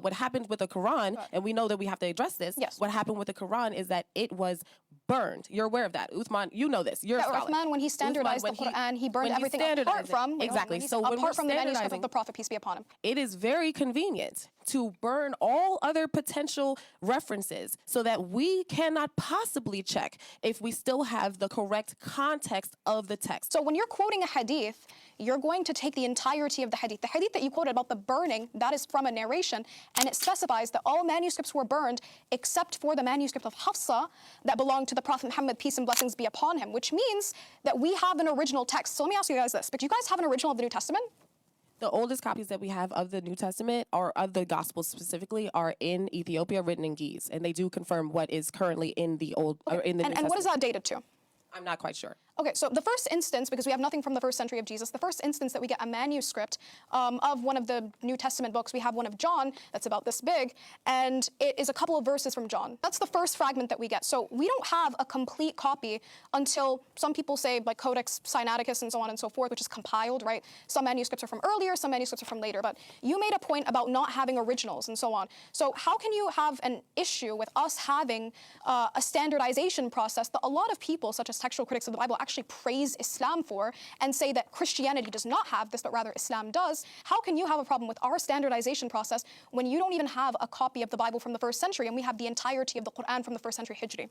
what happened with the Quran, and we know that we have to address this. Yes. What happened with the Quran is that it was burned. You're aware of that. Uthman, you know this. You're a scholar. Uthman, when he standardized the Quran, he burned everything apart from exactly. So when apart from the manuscript of the Prophet, peace be upon him. It is very convenient to burn all other potential references so that we cannot possibly check if we still have the correct context of the text. So when you're quoting a hadith, you're going to take the entirety of the hadith. The hadith that you quoted about the burning, that is from a narration, and it specifies that all manuscripts were burned except for the manuscript of Hafsa that belonged to the Prophet Muhammad, peace and blessings be upon him, which means that we have an original text. So let me ask you guys this, but do you guys have an original of the New Testament? The oldest copies that we have of the New Testament, or of the Gospels specifically, are in Ethiopia, written in Ge'ez, and they do confirm what is currently in the old, or in the New Testament. And what is that dated to? I'm not quite sure. Okay, so the first instance, because we have nothing from the 1st century of Jesus, the first instance that we get a manuscript of one of the New Testament books, we have one of John that's about this big, and it is a couple of verses from John. That's the first fragment that we get. So we don't have a complete copy until some people say like Codex Sinaiticus and so on and so forth, which is compiled, right? Some manuscripts are from earlier, some manuscripts are from later, but you made a point about not having originals and so on. So how can you have an issue with us having a standardization process that a lot of people, such as textual critics of the Bible, actually praise Islam for and say that Christianity does not have this, but rather Islam does? How can you have a problem with our standardization process when you don't even have a copy of the Bible from the 1st century and we have the entirety of the Quran from the 1st century Hijri?